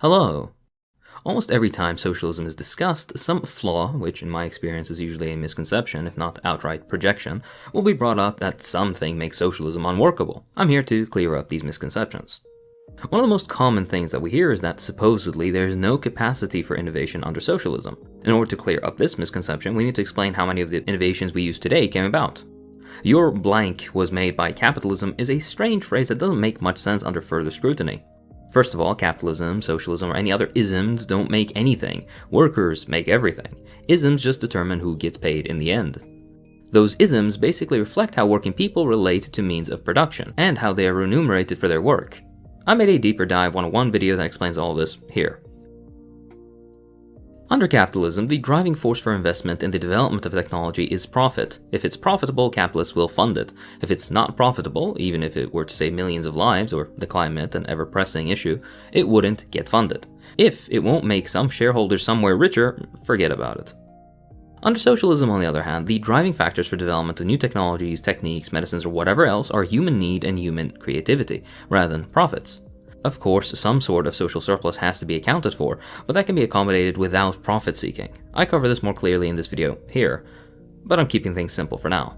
Hello! Almost every time socialism is discussed, some flaw, which in my experience is usually a misconception, if not outright projection, will be brought up that something makes socialism unworkable. I'm here to clear up these misconceptions. One of the most common things that we hear is that supposedly there is no capacity for innovation under socialism. In order to clear up this misconception, we need to explain how many of the innovations we use today came about. Your blank was made by capitalism is a strange phrase that doesn't make much sense under further scrutiny. First of all, capitalism, socialism, or any other isms don't make anything. Workers make everything. Isms just determine who gets paid in the end. Those isms basically reflect how working people relate to means of production, and how they are remunerated for their work. I made a deeper dive 101 video that explains all this here. Under capitalism, the driving force for investment in the development of technology is profit. If it's profitable, capitalists will fund it. If it's not profitable, even if it were to save millions of lives or the climate, an ever-pressing issue, it wouldn't get funded. If it won't make some shareholders somewhere richer, forget about it. Under socialism, on the other hand, the driving factors for development of new technologies, techniques, medicines, or whatever else are human need and human creativity, rather than profits. Of course, some sort of social surplus has to be accounted for, but that can be accommodated without profit seeking. I cover this more clearly in this video here, but I'm keeping things simple for now.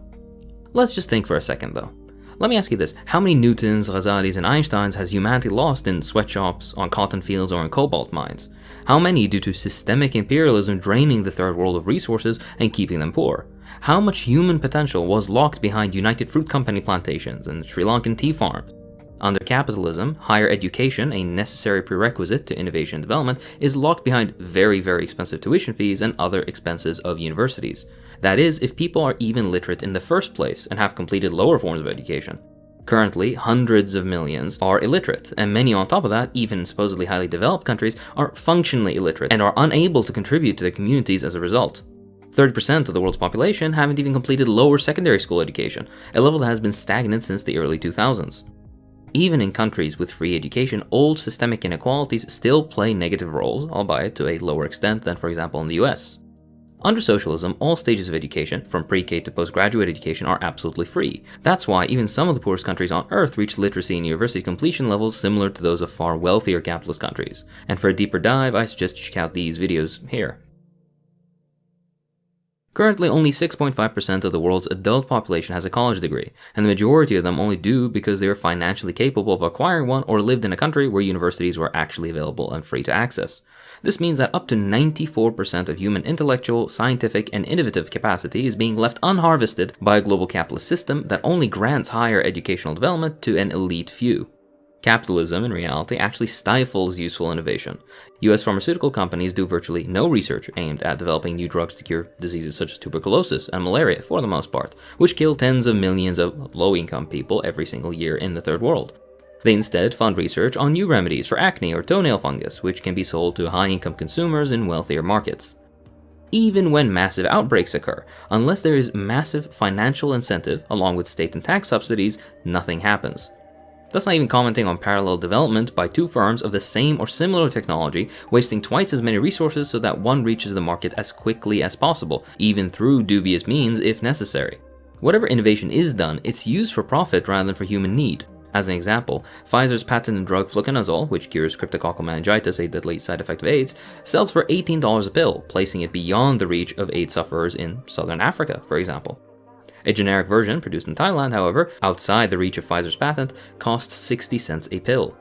Let's just think for a second though. Let me ask you this, how many Newtons, Ghazalis, and Einsteins has humanity lost in sweatshops, on cotton fields, or in cobalt mines? How many due to systemic imperialism draining the third world of resources and keeping them poor? How much human potential was locked behind United Fruit Company plantations and Sri Lankan tea farms? Under capitalism, higher education, a necessary prerequisite to innovation and development, is locked behind very, very expensive tuition fees and other expenses of universities. That is, if people are even literate in the first place and have completed lower forms of education. Currently, hundreds of millions are illiterate, and many on top of that, even in supposedly highly developed countries, are functionally illiterate and are unable to contribute to their communities as a result. 30% of the world's population haven't even completed lower secondary school education, a level that has been stagnant since the early 2000s. Even in countries with free education, old systemic inequalities still play negative roles, albeit to a lower extent than, for example, in the US. Under socialism, all stages of education, from pre-K to postgraduate education, are absolutely free. That's why even some of the poorest countries on Earth reach literacy and university completion levels similar to those of far wealthier capitalist countries. And for a deeper dive, I suggest you check out these videos here. Currently, only 6.5% of the world's adult population has a college degree, and the majority of them only do because they are financially capable of acquiring one or lived in a country where universities were actually available and free to access. This means that up to 94% of human intellectual, scientific, and innovative capacity is being left unharvested by a global capitalist system that only grants higher educational development to an elite few. Capitalism, in reality, actually stifles useful innovation. US pharmaceutical companies do virtually no research aimed at developing new drugs to cure diseases such as tuberculosis and malaria, for the most part, which kill tens of millions of low-income people every single year in the third world. They instead fund research on new remedies for acne or toenail fungus, which can be sold to high-income consumers in wealthier markets. Even when massive outbreaks occur, unless there is massive financial incentive along with state and tax subsidies, nothing happens. That's not even commenting on parallel development by two firms of the same or similar technology, wasting twice as many resources so that one reaches the market as quickly as possible, even through dubious means if necessary. Whatever innovation is done, it's used for profit rather than for human need. As an example, Pfizer's patented drug fluconazole, which cures cryptococcal meningitis, a deadly side effect of AIDS, sells for $18 a pill, placing it beyond the reach of AIDS sufferers in southern Africa, for example. A generic version, produced in Thailand, however, outside the reach of Pfizer's patent, costs 60 cents a pill.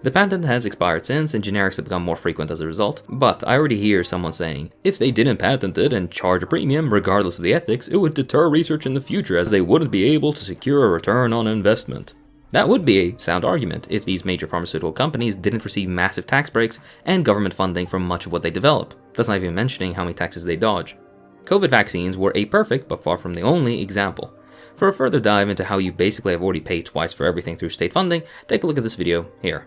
The patent has expired since, and generics have become more frequent as a result, but I already hear someone saying, if they didn't patent it and charge a premium, regardless of the ethics, it would deter research in the future as they wouldn't be able to secure a return on investment. That would be a sound argument if these major pharmaceutical companies didn't receive massive tax breaks and government funding for much of what they develop. That's not even mentioning how many taxes they dodge. COVID vaccines were a perfect, but far from the only, example. For a further dive into how you basically have already paid twice for everything through state funding, take a look at this video here.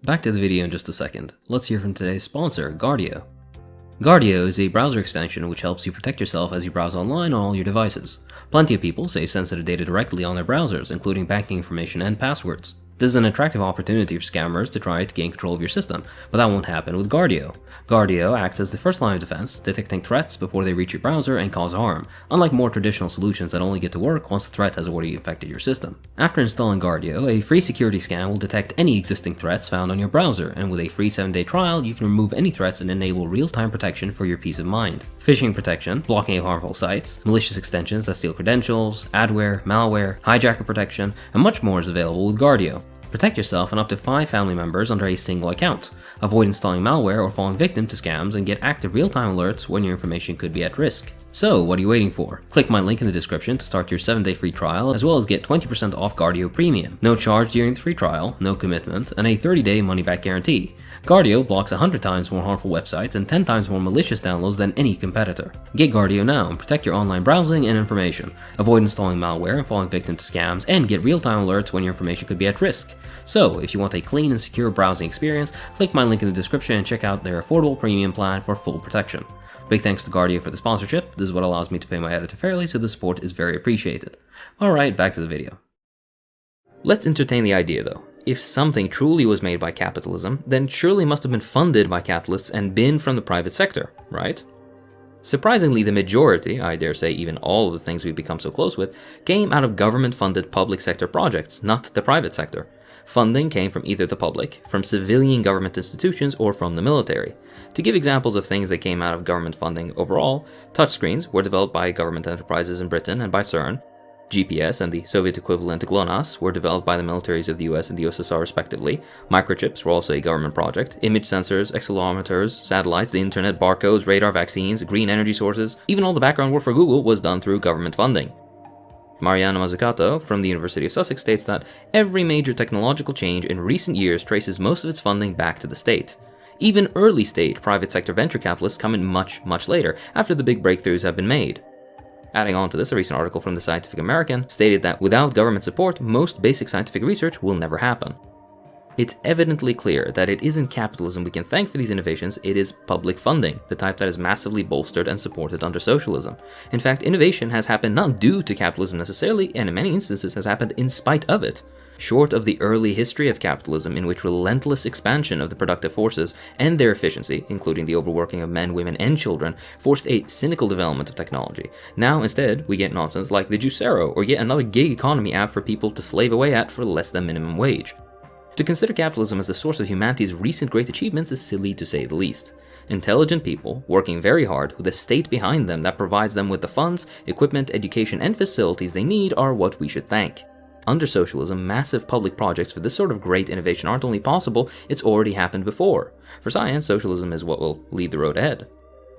Back to the video in just a second. Let's hear from today's sponsor, Guardio. Guardio is a browser extension which helps you protect yourself as you browse online on all your devices. Plenty of people save sensitive data directly on their browsers, including banking information and passwords. This is an attractive opportunity for scammers to try to gain control of your system, but that won't happen with Guardio. Guardio acts as the first line of defense, detecting threats before they reach your browser and cause harm, unlike more traditional solutions that only get to work once the threat has already infected your system. After installing Guardio, a free security scan will detect any existing threats found on your browser, and with a free 7-day trial, you can remove any threats and enable real-time protection for your peace of mind. Phishing protection, blocking of harmful sites, malicious extensions that steal credentials, adware, malware, hijacker protection, and much more is available with Guardio. Protect yourself and up to 5 family members under a single account. Avoid installing malware or falling victim to scams, and get active real-time alerts when your information could be at risk. So, what are you waiting for? Click my link in the description to start your 7-day free trial, as well as get 20% off Guardio Premium. No charge during the free trial, no commitment, and a 30-day money-back guarantee. Guardio blocks 100 times more harmful websites and 10 times more malicious downloads than any competitor. Get Guardio now and protect your online browsing and information. Avoid installing malware and falling victim to scams, and get real-time alerts when your information could be at risk. So, if you want a clean and secure browsing experience, click my link in the description and check out their affordable premium plan for full protection. Big thanks to Guardio for the sponsorship. This is what allows me to pay my editor fairly, so the support is very appreciated. Alright, back to the video. Let's entertain the idea though. If something truly was made by capitalism, then surely must have been funded by capitalists and been from the private sector, right? Surprisingly, the majority, I dare say even all of the things we've become so close with, came out of government-funded public sector projects, not the private sector. Funding came from either the public, from civilian government institutions, or from the military. To give examples of things that came out of government funding overall, touchscreens were developed by government enterprises in Britain and by CERN. GPS and the Soviet equivalent GLONASS were developed by the militaries of the US and the USSR respectively. Microchips were also a government project. Image sensors, accelerometers, satellites, the internet, barcodes, radar, vaccines, green energy sources, even all the background work for Google was done through government funding. Mariana Mazzucato from the University of Sussex states that every major technological change in recent years traces most of its funding back to the state. Even early stage private sector venture capitalists come in much later, after the big breakthroughs have been made. Adding on to this, a recent article from the Scientific American stated that without government support, most basic scientific research will never happen. It's evidently clear that it isn't capitalism we can thank for these innovations, it is public funding, the type that is massively bolstered and supported under socialism. In fact, innovation has happened not due to capitalism necessarily, and in many instances has happened in spite of it. Short of the early history of capitalism, in which relentless expansion of the productive forces and their efficiency, including the overworking of men, women, and children, forced a cynical development of technology. Now, instead, we get nonsense like the Juicero, or yet another gig economy app for people to slave away at for less than minimum wage. To consider capitalism as the source of humanity's recent great achievements is silly to say the least. Intelligent people, working very hard, with a state behind them that provides them with the funds, equipment, education, and facilities they need are what we should thank. Under socialism, massive public projects for this sort of great innovation aren't only possible, it's already happened before. For science, socialism is what will lead the road ahead.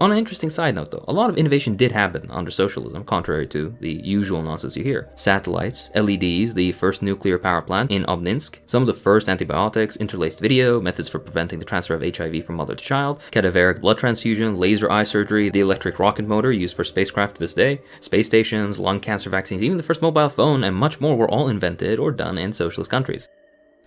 On an interesting side note though, a lot of innovation did happen under socialism, contrary to the usual nonsense you hear. Satellites, LEDs, the first nuclear power plant in Obninsk, some of the first antibiotics, interlaced video, methods for preventing the transfer of HIV from mother to child, cadaveric blood transfusion, laser eye surgery, the electric rocket motor used for spacecraft to this day, space stations, lung cancer vaccines, even the first mobile phone, and much more were all invented or done in socialist countries.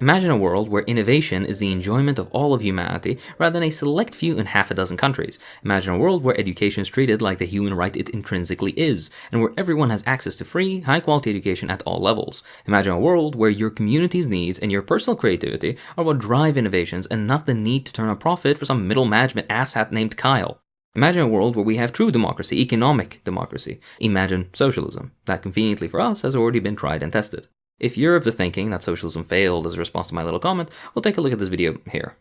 Imagine a world where innovation is the enjoyment of all of humanity rather than a select few in half a dozen countries. Imagine a world where education is treated like the human right it intrinsically is, and where everyone has access to free, high-quality education at all levels. Imagine a world where your community's needs and your personal creativity are what drive innovations and not the need to turn a profit for some middle management asshat named Kyle. Imagine a world where we have true democracy, economic democracy. Imagine socialism. That conveniently for us has already been tried and tested. If you're of the thinking that socialism failed as a response to my little comment, we'll take a look at this video here.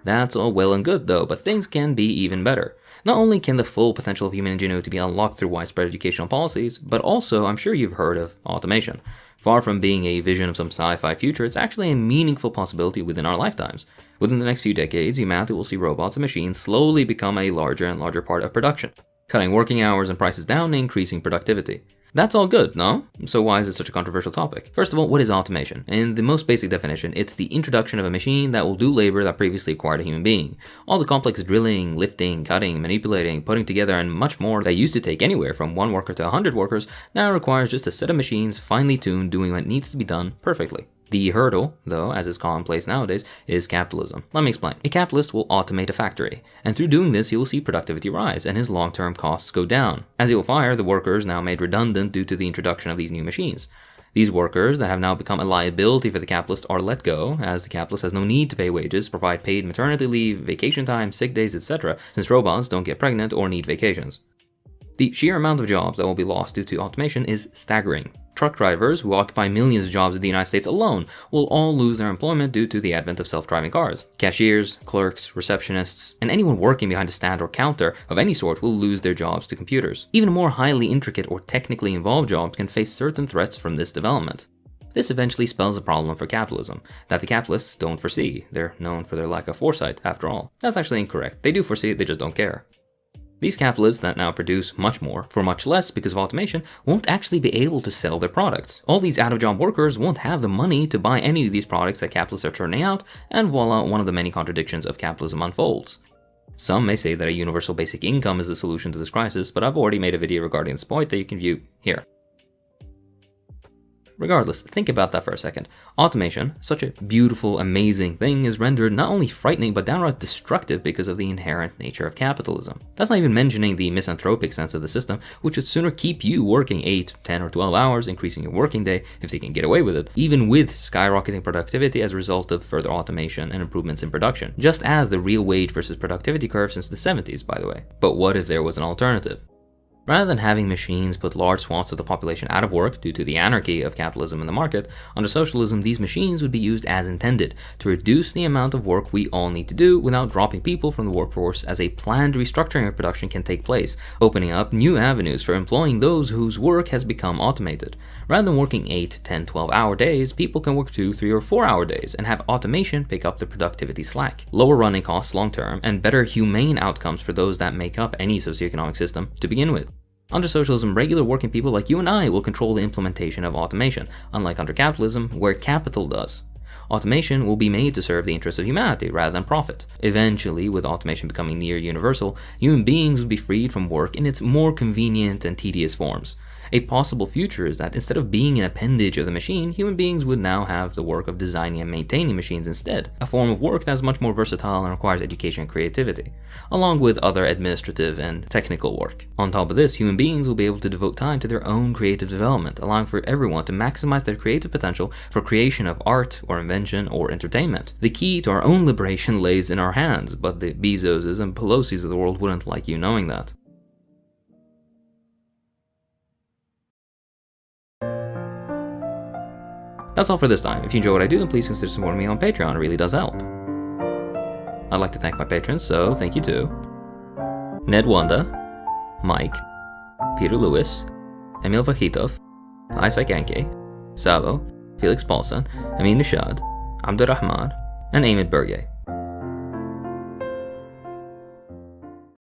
That's all well and good though, but things can be even better. Not only can the full potential of human ingenuity be unlocked through widespread educational policies, but also I'm sure you've heard of automation. Far from being a vision of some sci-fi future, it's actually a meaningful possibility within our lifetimes. Within the next few decades, humanity will see robots and machines slowly become a larger and larger part of production, cutting working hours and prices down and increasing productivity. That's all good, no? So why is it such a controversial topic? First of all, what is automation? In the most basic definition, it's the introduction of a machine that will do labor that previously required a human being. All the complex drilling, lifting, cutting, manipulating, putting together, and much more that used to take anywhere from 1 worker to 100 workers now requires just a set of machines finely tuned doing what needs to be done perfectly. The hurdle, though, as is commonplace nowadays, is capitalism. Let me explain. A capitalist will automate a factory, and through doing this he will see productivity rise and his long-term costs go down, as he will fire the workers now made redundant due to the introduction of these new machines. These workers that have now become a liability for the capitalist are let go, as the capitalist has no need to pay wages, provide paid maternity leave, vacation time, sick days, etc., since robots don't get pregnant or need vacations. The sheer amount of jobs that will be lost due to automation is staggering. Truck drivers, who occupy millions of jobs in the United States alone, will all lose their employment due to the advent of self-driving cars. Cashiers, clerks, receptionists, and anyone working behind a stand or counter of any sort will lose their jobs to computers. Even more highly intricate or technically involved jobs can face certain threats from this development. This eventually spells a problem for capitalism that the capitalists don't foresee. They're known for their lack of foresight, after all. That's actually incorrect. They do foresee it, they just don't care. These capitalists that now produce much more for much less because of automation won't actually be able to sell their products. All these out-of-job workers won't have the money to buy any of these products that capitalists are churning out, and voila, one of the many contradictions of capitalism unfolds. Some may say that a universal basic income is the solution to this crisis, but I've already made a video regarding this point that you can view here. Regardless, think about that for a second. Automation, such a beautiful, amazing thing, is rendered not only frightening but downright destructive because of the inherent nature of capitalism. That's not even mentioning the misanthropic sense of the system, which would sooner keep you working 8, 10, or 12 hours, increasing your working day if they can get away with it, even with skyrocketing productivity as a result of further automation and improvements in production. Just as the real wage versus productivity curve since the 70s, by the way. But what if there was an alternative? Rather than having machines put large swaths of the population out of work due to the anarchy of capitalism in the market, under socialism these machines would be used as intended, to reduce the amount of work we all need to do without dropping people from the workforce, as a planned restructuring of production can take place, opening up new avenues for employing those whose work has become automated. Rather than working 8, 10, 12-hour days, people can work 2, 3, or 4-hour days and have automation pick up the productivity slack. Lower running costs long term, and better humane outcomes for those that make up any socioeconomic system to begin with. Under socialism, regular working people like you and I will control the implementation of automation, unlike under capitalism, where capital does. Automation will be made to serve the interests of humanity rather than profit. Eventually, with automation becoming near universal, human beings would be freed from work in its more convenient and tedious forms. A possible future is that instead of being an appendage of the machine, human beings would now have the work of designing and maintaining machines instead, a form of work that is much more versatile and requires education and creativity, along with other administrative and technical work. On top of this, human beings will be able to devote time to their own creative development, allowing for everyone to maximize their creative potential for creation of art or invention or entertainment. The key to our own liberation lays in our hands, but the Bezoses and Pelosi's of the world wouldn't like you knowing that. That's all for this time. If you enjoy what I do, then please consider supporting me on Patreon. It really does help. I'd like to thank my patrons, so thank you to Ned Wanda, Mike, Peter Lewis, Emil Vakhitov, Isaac Anke, Savo, Felix Paulson, Amin Nishad, Abdurrahman, and Ahmed Berge.